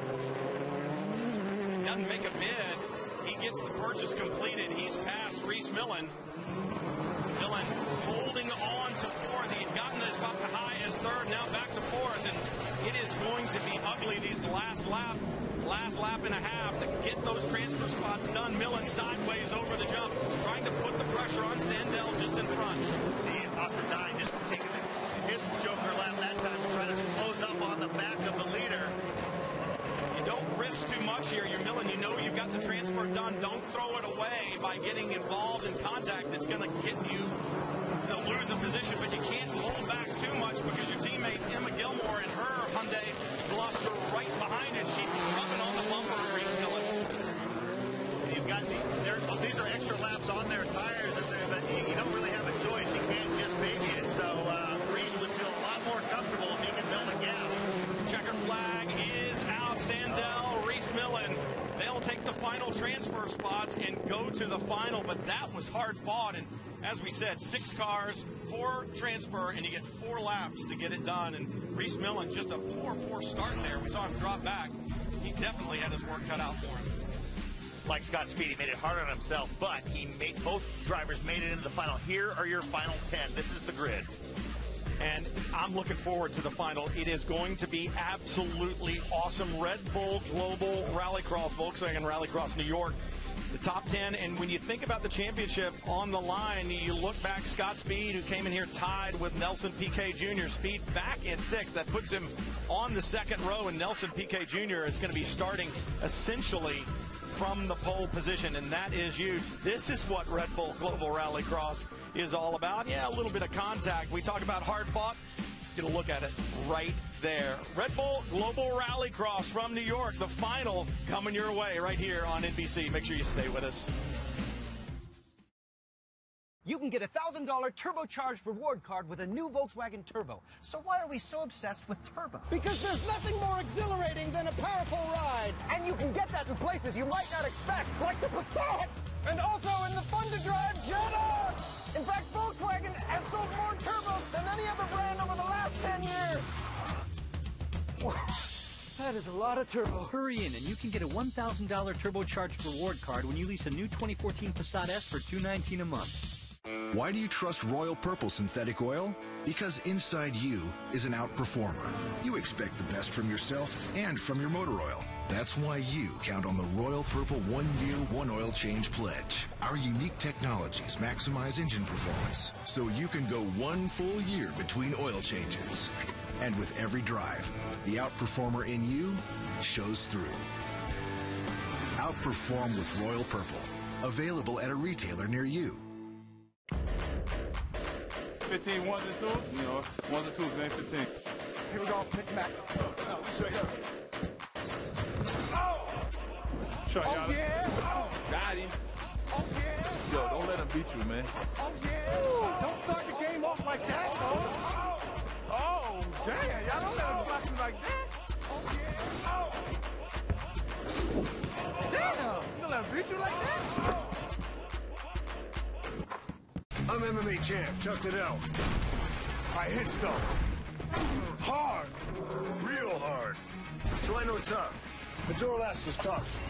[SPEAKER 4] Doesn't make a bid. He gets the purchase completed. He's past Reese Millen. Millen holding on to 4th. He had gotten as high as 3rd, now back to 4th. And it is going to be ugly these last lap and a half to get those transfer spots done. Millen sideways over the jump, trying to put the pressure on Sandell just in front.
[SPEAKER 7] See, Austin Dine just taking his Joker lap that time to try to close up on the back of the leader.
[SPEAKER 4] You don't risk too much here. You're Millen. You know you've got the transfer done. Don't throw it away by getting involved in contact that's going to get you to lose a position, but you can't hold back too much because your teammate Emma Gilmore and her Hyundai Veloster right behind it. She's rubbing on the bumper of Reese Millen.
[SPEAKER 7] You've got these are extra laps on their tires, but you don't really have a choice. You can't just baby it. So Reese would feel a lot more comfortable if he can build a gap.
[SPEAKER 4] Checker flag is out. Sandell, Reese Millen, they'll take the final transfer spots and go to the final, but that was hard fought. And as we said, 6 cars, 4 transfer, and you get 4 laps to get it done. And Reese Millen, just a poor start there. We saw him drop back. He definitely had his work cut out for him.
[SPEAKER 7] Like Scott Speed, he made it hard on himself, but both drivers made it into the final. Here are your final 10. This is the grid.
[SPEAKER 4] And I'm looking forward to the final. It is going to be absolutely awesome. Red Bull Global Rallycross, Volkswagen Rallycross New York, the top 10. And when you think about the championship on the line, you look back, Scott Speed, who came in here tied with Nelson Piquet Jr. Speed back in 6th. That puts him on the 2nd row, and Nelson Piquet Jr. is going to be starting essentially from the pole position, and that is huge. This is what Red Bull Global Rallycross is all about. Yeah, a little bit of contact. We talk about hard fought. Get a look at it right there. Red Bull Global Rallycross from New York. The final coming your way right here on NBC. Make sure you stay with us.
[SPEAKER 21] You can get a $1,000 turbocharged reward card with a new Volkswagen Turbo. So why are we so obsessed with turbo?
[SPEAKER 8] Because there's nothing more exhilarating than a powerful ride.
[SPEAKER 21] And you can get that in places you might not expect, like the Passat.
[SPEAKER 8] And also in the fun-to-drive Jetta.
[SPEAKER 21] In fact, Volkswagen has sold more turbos than any other brand over the last 10 years.
[SPEAKER 8] That is a lot of turbo.
[SPEAKER 22] Hurry in and you can get a $1,000 turbocharged reward card when you lease a new 2014 Passat S for $219 a month.
[SPEAKER 14] Why do you trust Royal Purple Synthetic Oil? Because inside you is an outperformer. You expect the best from yourself and from your motor oil. That's why you count on the Royal Purple 1-year, 1-oil change pledge. Our unique technologies maximize engine performance, so you can go 1 full year between oil changes. And with every drive, the outperformer in you shows through. Outperform with Royal Purple. Available at a retailer near you.
[SPEAKER 19] 15 ones and twos, you know, ones and twos, man, 15.
[SPEAKER 8] Here we go, pick back. No, straight up.
[SPEAKER 19] Try
[SPEAKER 8] Oh, yeah. Oh.
[SPEAKER 19] Got him.
[SPEAKER 8] Oh, yeah.
[SPEAKER 19] Yo, don't let him beat you, man.
[SPEAKER 8] Oh, yeah. Don't start the game off like that, though.
[SPEAKER 19] Oh, damn. Y'all don't let him block you like that.
[SPEAKER 8] Oh, yeah. Oh.
[SPEAKER 19] Damn. You don't let him beat you like that?
[SPEAKER 23] I'm MMA champ, Chuck Liddell. I hit stuff.
[SPEAKER 12] Hard. Real hard. So I know tough. The Duralast is tough.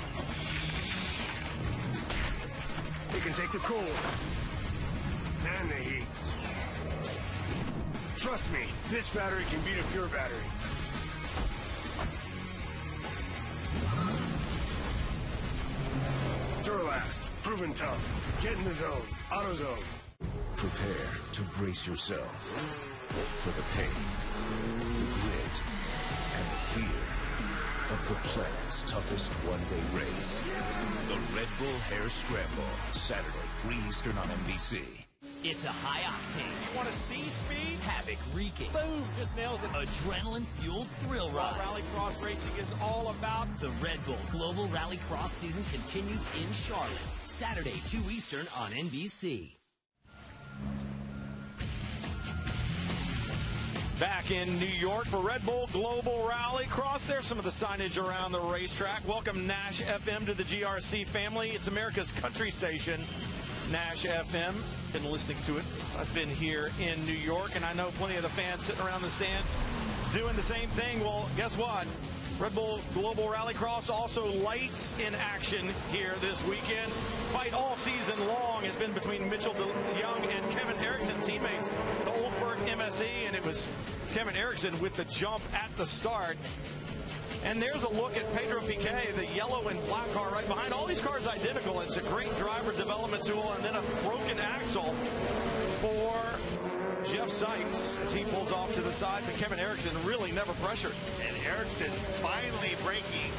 [SPEAKER 12] It can take the cold. And the heat. Trust me, this battery can beat a pure battery. Duralast. Proven tough. Get in the zone. AutoZone.
[SPEAKER 10] Prepare to brace yourself for the pain, the grit, and the fear of the planet's toughest one-day race. The Red Bull Hair Scramble, Saturday, 3 Eastern on NBC.
[SPEAKER 11] It's a high octane.
[SPEAKER 4] You want to see speed?
[SPEAKER 11] Havoc wreaking.
[SPEAKER 4] Boom! Just nails it.
[SPEAKER 11] Adrenaline-fueled thrill ride.
[SPEAKER 4] Rallycross racing is all about.
[SPEAKER 11] The Red Bull Global Rallycross season continues in Charlotte. Saturday, 2 Eastern on NBC.
[SPEAKER 4] Back in New York for Red Bull Global Rallycross. There's some of the signage around the racetrack. Welcome Nash FM to the GRC family. It's America's country station, Nash FM. Been listening to it. I've been here in New York, and I know plenty of the fans sitting around the stands doing the same thing. Well, guess what? Red Bull Global Rallycross also lights in action here this weekend. Fight all season long has been between Mitchell DeYoung and Kevin Erickson, teammates at Oldsburg MSE, and it was Kevin Erickson with the jump at the start. And there's a look at Pedro Piquet, the yellow and black car right behind. All these cars identical. It's a great driver development tool, and then a broken axle for Jeff Sykes as he pulls off to the side, but Kevin Erickson really never pressured.
[SPEAKER 7] And Erickson finally breaking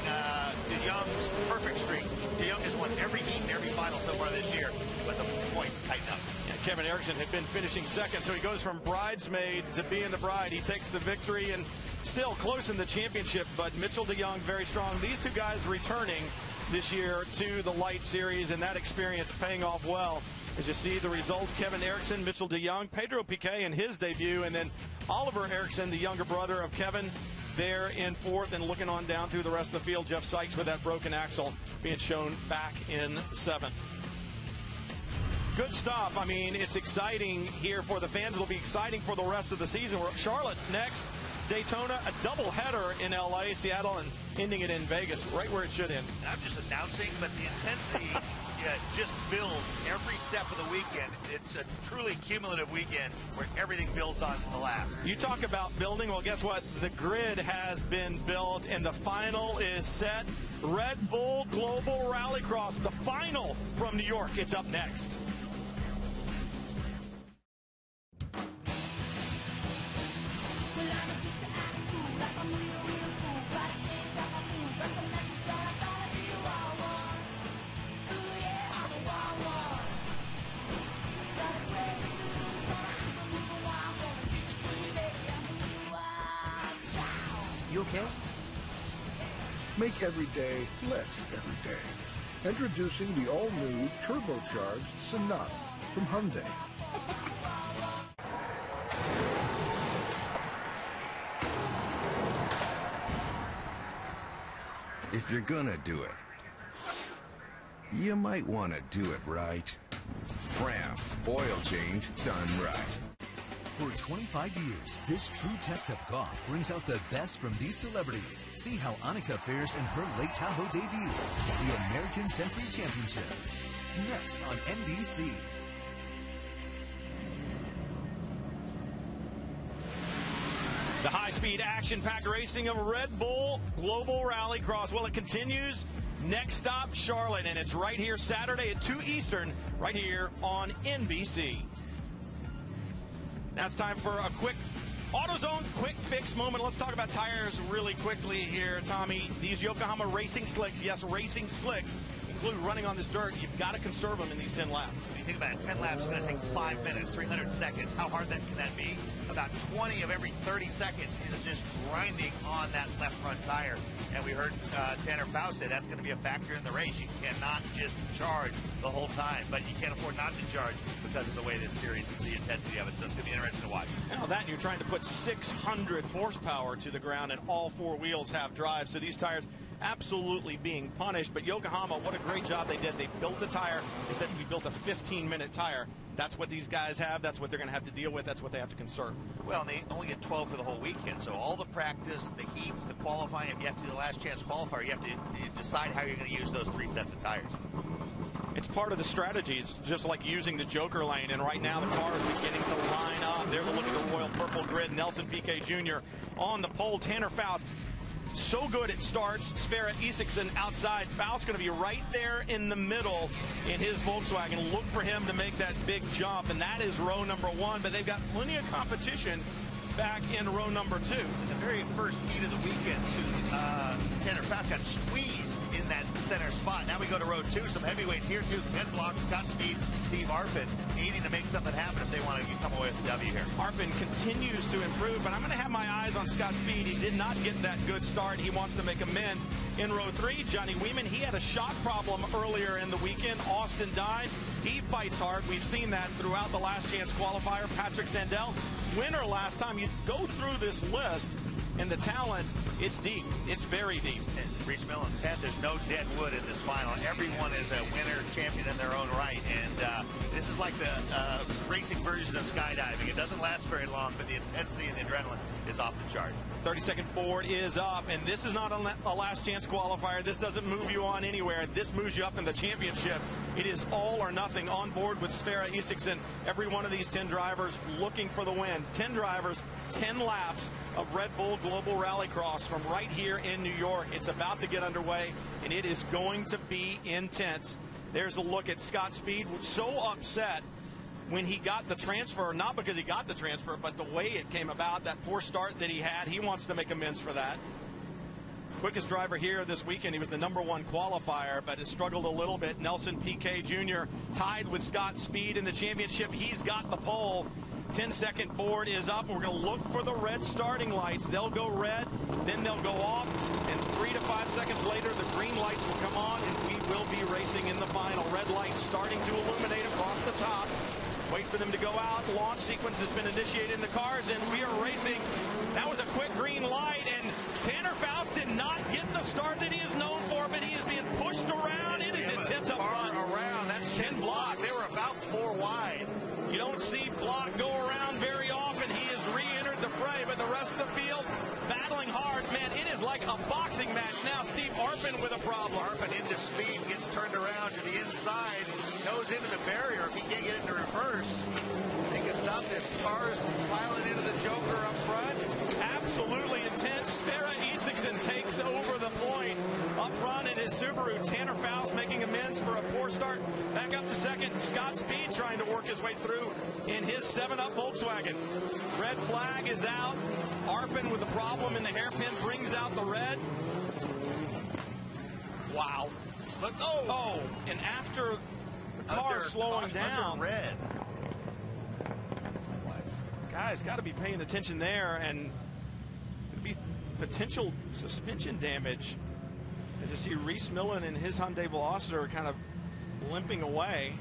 [SPEAKER 7] DeYoung's perfect streak. DeYoung has won every heat and every final so far this year, but the points tighten up.
[SPEAKER 4] Yeah, Kevin Erickson had been finishing second, so he goes from bridesmaid to being the bride. He takes the victory and still close in the championship, but Mitchell DeYoung very strong. These two guys returning this year to the Light Series, and that experience paying off well. As you see the results, Kevin Erickson, Mitchell DeYoung, Pedro Piquet in his debut, and then Oliver Erickson, the younger brother of Kevin, there in fourth, and looking on down through the rest of the field, Jeff Sykes with that broken axle being shown back in seventh. Good stuff. I mean, it's exciting here for the fans. It'll be exciting for the rest of the season. We're at Charlotte next, Daytona, a doubleheader in LA, Seattle, and ending it in Vegas, right where it should end.
[SPEAKER 7] I'm just announcing, but the intensity just builds every step of the weekend. It's a truly cumulative weekend where everything builds on the last.
[SPEAKER 4] You talk about building. Well, guess what? The grid has been built, and the final is set. Red Bull Global Rallycross, the final from New York. It's up next.
[SPEAKER 11] You okay?
[SPEAKER 1] Make every day less every day. Introducing the all-new turbocharged Sonata from Hyundai.
[SPEAKER 10] If you're gonna do it, you might want to do it right. Fram, oil change done right.
[SPEAKER 3] For 25 years, this true test of golf brings out the best from these celebrities. See how Annika fares in her Lake Tahoe debut at the American Century Championship. Next on NBC.
[SPEAKER 4] The high-speed, action-packed racing of Red Bull Global Rallycross. Well, it continues. Next stop, Charlotte, and it's right here Saturday at 2 Eastern, right here on NBC. Now it's time for a quick AutoZone quick fix moment. Let's talk about tires really quickly here, Tommy. These Yokohama racing slicks, yes, racing slicks, include running on this dirt. You've got to conserve them in these 10 laps.
[SPEAKER 7] When you think about it, 10 laps is going to take 5 minutes, 300 seconds. How hard can that be? About 20 of every 30 seconds is just grinding on that left front tire. And we heard Tanner Faust say that's going to be a factor in the race. You cannot just charge the whole time, but you can't afford not to charge because of the way this series, the intensity of it. So it's going to be interesting to watch.
[SPEAKER 4] Now, of that, and you're trying to put 600 horsepower to the ground, and all four wheels have drive. So these tires absolutely being punished. But Yokohama, what a great job they did. They built a tire. They said we built a 15-minute tire. That's what these guys have. That's what they're going to have to deal with. That's what they have to conserve.
[SPEAKER 7] Well, and they only get 12 for the whole weekend. So all the practice, the heats, the qualifying, if you have to do the last chance qualifier, you have to decide how you're going to use those 3 sets of tires.
[SPEAKER 4] It's part of the strategy. It's just like using the Joker lane, and right now the car is beginning to line up. There's a look at the Royal Purple grid. Nelson Piquet Jr. on the pole. Tanner Faust, so good at starts. Sverre Isaksson outside. Faust going to be right there in the middle in his Volkswagen. Look for him to make that big jump, and that is row number 1, but they've got plenty of competition back in row number 2.
[SPEAKER 7] The very first heat of the weekend, Tanner Faust got squeezed in that center spot. Now we go to row 2. Some heavyweights here too. Ken Block, Scott Speed, Steve Arpin needing to make something happen if they want to come away with the W here.
[SPEAKER 4] Arpin continues to improve, but I'm going to have my eyes on Scott Speed. He did not get that good start. He wants to make amends. In row 3, Johnny Weeman, he had a shock problem earlier in the weekend. Austin died. He fights hard. We've seen that throughout the last chance qualifier. Patrick Sandell, winner last time. You go through this list, and the talent, it's deep. It's very deep.
[SPEAKER 7] And Reese Millen, 10th. There's no dead wood in this final. Everyone is a winner, champion in their own right. And this is like the racing version of skydiving. It doesn't last very long, but the intensity and the adrenaline is off the chart.
[SPEAKER 4] 30-second board is up, and this is not a last chance qualifier. This doesn't move you on anywhere. This moves you up in the championship. It is all or nothing on board with Sverre Isaksson. Every one of these 10 drivers looking for the win. 10 drivers, 10 laps of Red Bull Global Rallycross from right here in New York. It's about to get underway, and it is going to be intense. There's a look at Scott Speed, so upset when he got the transfer, not because he got the transfer, but the way it came about, that poor start that he had. He wants to make amends for that. Quickest driver here this weekend. He was the #1 qualifier, but has struggled a little bit. Nelson Piquet Jr. tied with Scott Speed in the championship. He's got the pole. 10-second board is up, and we're going to look for the red starting lights. They'll go red, then they'll go off, and 3 to 5 seconds later, the green lights will come on, and we will be racing in the final. Red lights starting to illuminate across the top. Wait for them to go out. Launch sequence has been initiated in the cars, and we are racing. That was a quick green light, and Tanner Faust did not get the start that he is known for, but he is being pushed around. It is intense up front.
[SPEAKER 7] Around. That's Ken Block. They were about 4 wide.
[SPEAKER 4] You don't see Block go around very often. He has re-entered the fray, but the rest of the field battling hard. Man, it is like a boxing match now. Steve Arpin with a problem.
[SPEAKER 7] Arpin into Speed, gets turned around to the inside, goes into the barrier. If he can't get into reverse, he can stop this. Cars piling into the Joker up front.
[SPEAKER 4] Absolutely intense. Sverre Isaksson takes over the point up front in his Subaru. Tanner Faust making amends for a poor start. Back up to second. Scott Speed trying to work his way through in his 7-Up Volkswagen. Red flag is out. Arpin with a problem in the hairpin brings out the red. Wow.
[SPEAKER 7] Look,
[SPEAKER 4] oh, and after the car slowing down.
[SPEAKER 7] Under red.
[SPEAKER 4] Guys, got to be paying attention there, and it'd be potential suspension damage. As you see Reese Millen and his Hyundai Veloster kind of limping away.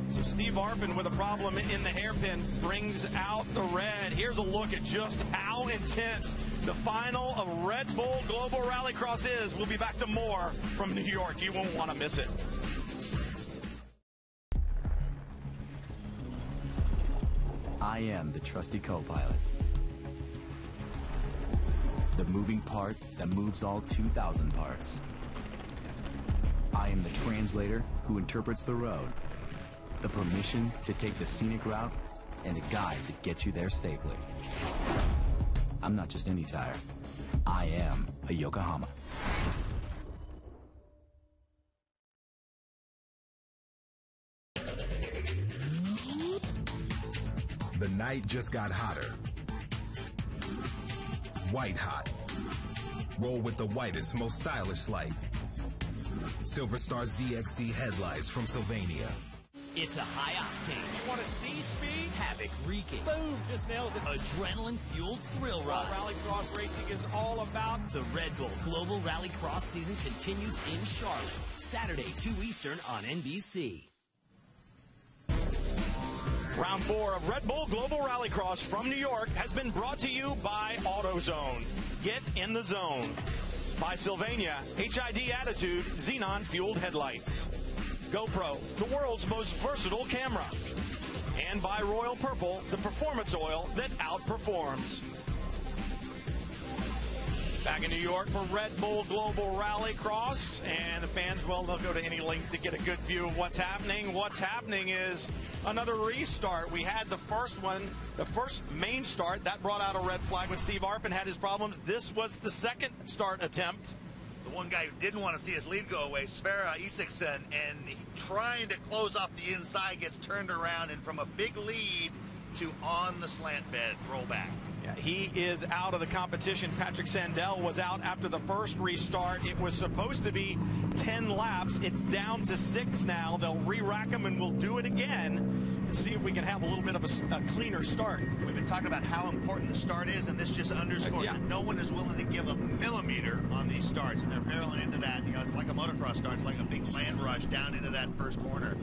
[SPEAKER 4] So Steve Arpin with a problem in the hairpin brings out the red. Here's a look at just how intense the final of Red Bull Global Rallycross is. We'll be back to more from New York. You won't want to miss it.
[SPEAKER 5] I am the trusty co-pilot. The moving part that moves all 2,000 parts. I am the translator who interprets the road. The permission to take the scenic route, and a guide that gets you there safely. I'm not just any tire. I am a Yokohama.
[SPEAKER 10] The night just got hotter. White hot. Roll with the whitest, most stylish light. Silver Star ZXC headlights from Sylvania.
[SPEAKER 11] It's a high octane.
[SPEAKER 4] You want to see speed?
[SPEAKER 11] Havoc wreaking.
[SPEAKER 4] Boom! Just nails it.
[SPEAKER 11] Adrenaline-fueled thrill ride.
[SPEAKER 4] Rallycross racing is all about.
[SPEAKER 11] The Red Bull Global Rallycross season continues in Charlotte. Saturday, 2 Eastern on NBC.
[SPEAKER 4] Round 4 of Red Bull Global Rallycross from New York has been brought to you by AutoZone. Get in the zone. By Sylvania, HID Attitude, xenon-fueled headlights. GoPro, the world's most versatile camera. And by Royal Purple, the performance oil that outperforms. Back in New York for Red Bull Global Rallycross, and the fans, well, they'll go to any length to get a good view of what's happening. What's happening is another restart. We had the first one, the first main start. That brought out a red flag when Steve Arpin had his problems. This was the second start attempt.
[SPEAKER 7] The one guy who didn't want to see his lead go away, Sverre Isaksson, and trying to close off the inside, gets turned around, and from a big lead to on the slant bed rollback.
[SPEAKER 4] Yeah, he is out of the competition. Patrick Sandell was out after the first restart. It was supposed to be 10 laps. It's down to 6 now. They'll re-rack them, and we'll do it again and see if we can have a little bit of a cleaner start.
[SPEAKER 7] We've been talking about how important the start is, and this just underscores that no one is willing to give a millimeter on these starts, and they're barreling into that. You know, it's like a motocross start. It's like a big land rush down into that first corner.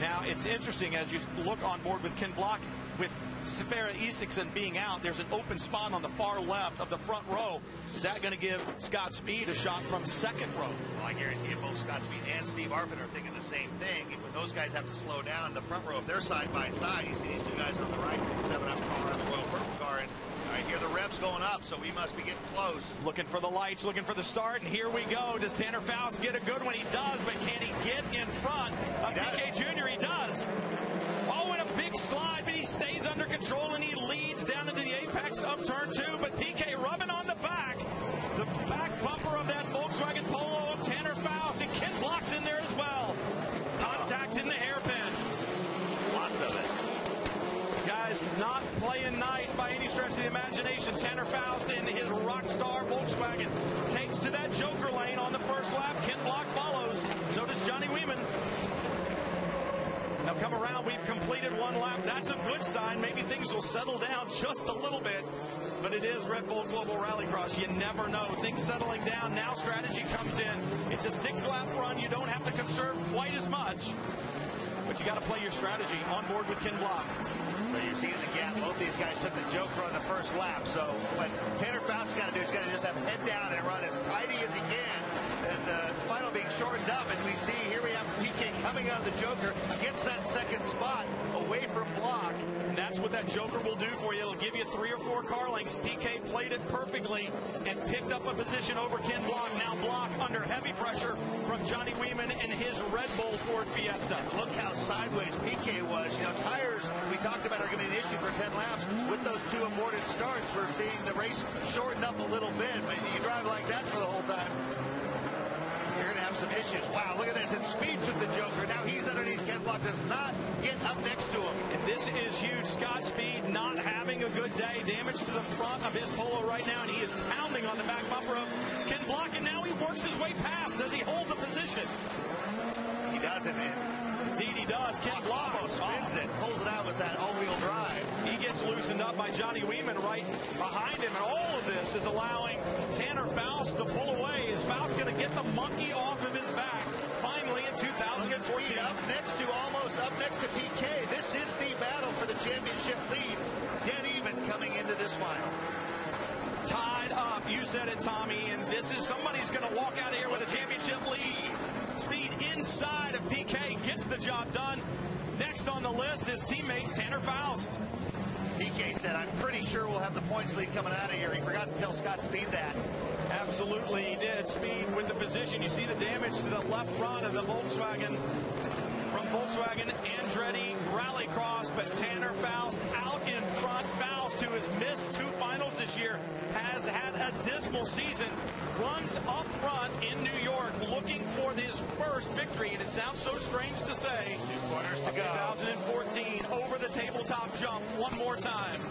[SPEAKER 4] Now, it's interesting as you look on board with Ken Block, with Sverre Isaksson being out, there's an open spot on the far left of the front row. Is that going to give Scott Speed a shot from second row?
[SPEAKER 7] Well, I guarantee you both Scott Speed and Steve Arpin are thinking the same thing. When those guys have to slow down, the front row, if they're side by side, you see these two guys on the right, 7 up car and the Royal Purple car, and I hear the revs going up, so we must be getting close.
[SPEAKER 4] Looking for the lights, looking for the start, and here we go. Does Tanner Faust get a good one? He does, but can he get in front of PK Jr.? He does. Oh, and a big slide, but he stays under control, and he leads down into the apex of turn 2, but PK rubbing on the back bumper of that Volkswagen Polo of Tanner Faust, and Ken Block's in there as well. Contact in the hairpin.
[SPEAKER 7] Lots of it.
[SPEAKER 4] Guys, not playing nice by any stretch of the imagination. Tanner Faust in his Rockstar Volkswagen takes to that Joker lane on the first lap. Ken Block follows. So does Johnny Wieman. Now come around, we've completed 1 lap. That's a good sign. Maybe things will settle down just a little bit. But it is Red Bull Global Rallycross. You never know. Things settling down. Now strategy comes in. It's a 6-lap run. You don't have to conserve quite as much. But you got to play your strategy on board with Ken Block.
[SPEAKER 7] So you're seeing the gap. Both these guys took the Joker on the first lap. So what Tanner Faust's got to do is got to just have head down and run as tidy as he can. And the final being shortened up. And we see here we have PK coming out of the Joker. Gets that second spot away from Block.
[SPEAKER 4] And that's what that Joker will do for you. It'll give you 3 or 4 car lengths. PK played it perfectly and picked up a position over Ken Block. Now Block under heavy pressure from Johnny Wieman and his Red Bull Ford Fiesta.
[SPEAKER 7] Look how sideways PK was. You know, tires, we talked about, are going to be an issue for 10 laps. With those 2 aborted starts, we're seeing the race shorten up a little bit. But you drive like that for the whole time, you're going to have some issues. Wow, look at this. And Speed took the Joker. Now he's underneath. Ken Block does not get up next to him.
[SPEAKER 4] And this is huge. Scott Speed not having a good day. Damage to the front of his Polo right now, and he is pounding on the back bumper of Ken Block, and now he works his way past. Does he hold the position?
[SPEAKER 7] He doesn't, man.
[SPEAKER 4] Indeed he does. Ken Block
[SPEAKER 7] spins it, pulls it out with that all-wheel drive.
[SPEAKER 4] He gets loosened up by Johnny Wieman right behind him, and all of this is allowing Tanner Faust to pull away. Is Faust going to get the monkey off of his back finally in 2014?
[SPEAKER 7] Almost up next to PK. This is the battle for the championship lead. Dead even coming into this final.
[SPEAKER 4] Tied up, you said it, Tommy, and this is somebody's going to walk out of here with a championship lead. Speed inside of PK gets the job done. Next on the list is teammate Tanner Faust.
[SPEAKER 7] PK said, I'm pretty sure we'll have the points lead coming out of here. He forgot to tell Scott Speed that.
[SPEAKER 4] Absolutely, he did. Speed with the position. You see the damage to the left front of the Volkswagen from Volkswagen Andretti Rallycross, but Tanner Faust out in front. Faust, who has missed 2 finals this year, has had a dismal season. Runs up front in New York looking for his first victory, and it sounds so strange to say.
[SPEAKER 7] 2 corners to go.
[SPEAKER 4] 2014 over the tabletop jump one more time.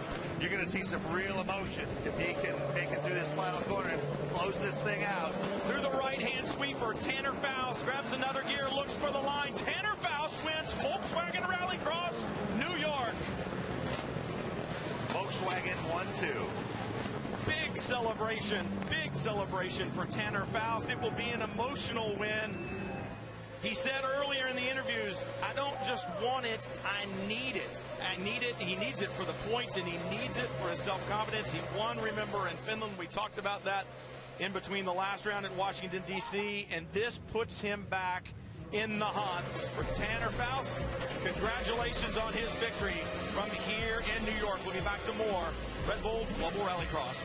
[SPEAKER 7] You're going to see some real emotion if he can make it through this final corner and close this thing out.
[SPEAKER 4] Through the right-hand sweeper, Tanner Faust grabs another gear, looks for the line. Tanner Faust wins Volkswagen Rallycross, New York.
[SPEAKER 7] Volkswagen 1-2.
[SPEAKER 4] Big celebration for Tanner Faust. It will be an emotional win. He said earlier in the interviews, I don't just want it, I need it. I need it. He needs it for the points, and he needs it for his self-confidence. He won, remember, in Finland. We talked about that in between the last round at Washington, D.C., and this puts him back in the hunt. For Tanner Faust, congratulations on his victory from here in New York. We'll be back to more Red Bull Global Rallycross.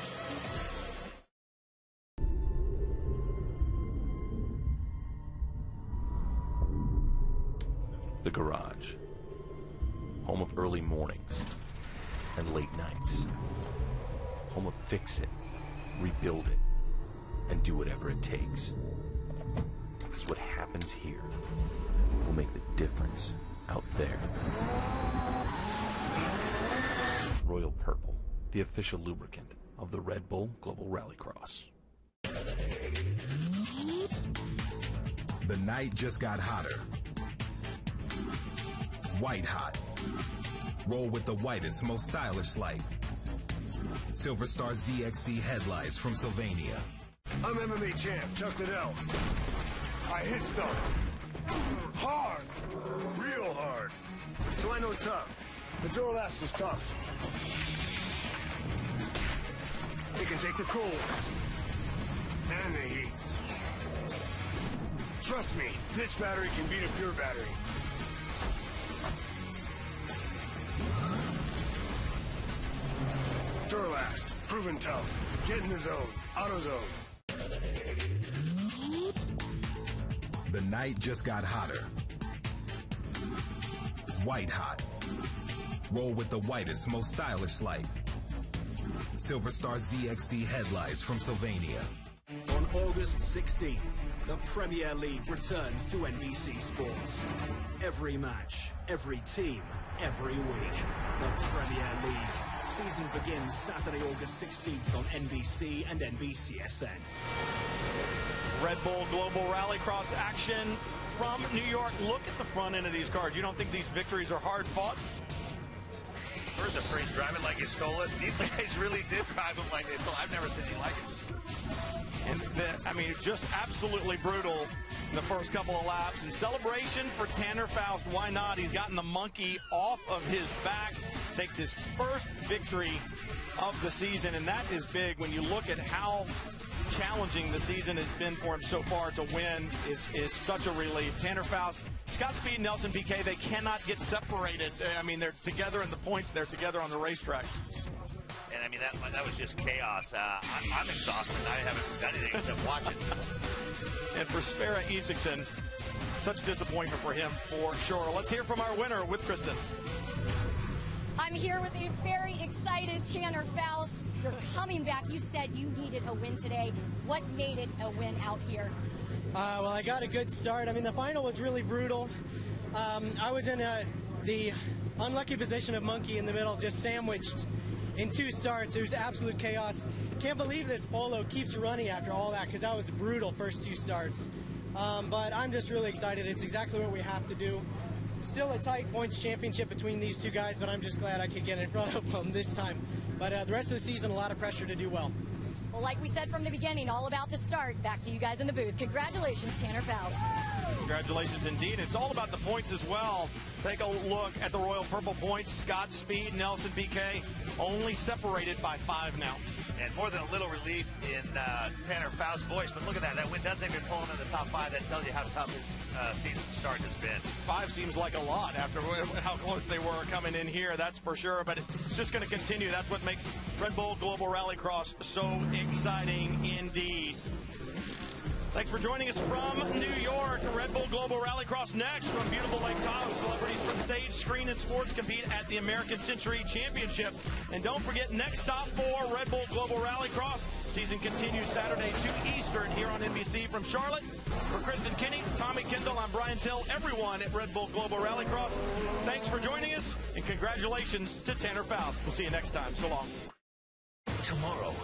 [SPEAKER 13] The garage, home of early mornings and late nights, home of fix it, rebuild it, and do whatever it takes. Because what happens here will make the difference out there. Royal Purple, the official lubricant of the Red Bull Global Rallycross.
[SPEAKER 14] The night just got hotter. White hot. Roll with the whitest, most stylish light. Silver Star ZXC headlights from Sylvania.
[SPEAKER 12] I'm MMA champ Chuck Liddell. I hit stuff. Hard. Real hard. So I know tough. The Duralast is tough. It can take the cold. And the heat. Trust me, this battery can beat a pure battery. Duralast, proven tough. Get in the zone. AutoZone.
[SPEAKER 14] The night just got hotter. White hot. Roll with the whitest, most stylish light. Silver Star ZXC headlights from Sylvania.
[SPEAKER 11] On August 16th, the Premier League returns to NBC Sports. Every match, every team, every week. The Premier League. Season begins Saturday, August 16th on NBC and NBCSN.
[SPEAKER 4] Red Bull Global Rallycross action from New York. Look at the front end of these cars. You don't think these victories are hard fought?
[SPEAKER 7] Heard the phrase, drive it like you stole it. These guys really did drive them like they stole it. I've never seen anything like it.
[SPEAKER 4] And just absolutely brutal in the first couple of laps. And celebration for Tanner Faust. Why not? He's gotten the monkey off of his back. Takes his first victory of the season, and that is big when you look at how challenging the season has been for him so far. To win is such a relief. Tanner Faust, Scott Speed, Nelson Piquet, they cannot get separated. I mean, they're together in the points. They're together on the racetrack.
[SPEAKER 7] And I mean, that was just chaos. I'm exhausted. I haven't done anything except watch it.
[SPEAKER 4] And for Sverre Isaksson, such disappointment for him for sure. Let's hear from our winner with Kristen.
[SPEAKER 9] I'm here with a very excited Tanner Faust. You're coming back. You said you needed a win today. What made it a win out here?
[SPEAKER 2] Well, I got a good start. I mean, the final was really brutal. I was in the unlucky position of monkey in the middle, just sandwiched in two starts. It was absolute chaos. Can't believe this Polo keeps running after all that, because that was a brutal first two starts. But I'm just really excited. It's exactly what we have to do. Still a tight points championship between these two guys, but I'm just glad I could get in front of them this time. But the rest of the season, a lot of pressure to do well.
[SPEAKER 9] Well, like we said from the beginning, all about the start. Back to you guys in the booth. Congratulations, Tanner Faust.
[SPEAKER 4] Congratulations indeed. It's all about the points as well. Take a look at the Royal Purple points. Scott Speed, Nelson Piquet, only separated by 5 now.
[SPEAKER 7] And more than a little relief in Tanner Faust's voice, but look at that. That win doesn't even pull him in the top 5. That tells you how tough his season start has been.
[SPEAKER 4] 5 seems like a lot after how close they were coming in here, that's for sure. But it's just going to continue. That's what makes Red Bull Global Rallycross so exciting indeed. Thanks for joining us from New York. Red Bull Global Rallycross next from beautiful Lake Tahoe. Celebrities from stage, screen, and sports compete at the American Century Championship. And don't forget, next stop for Red Bull Global Rallycross. Season continues Saturday 2 Eastern here on NBC from Charlotte. For Kristen Kinney, Tommy Kendall, I'm Brian Till, everyone at Red Bull Global Rallycross. Thanks for joining us, and congratulations to Tanner Faust. We'll see you next time. So long.
[SPEAKER 11] Tomorrow,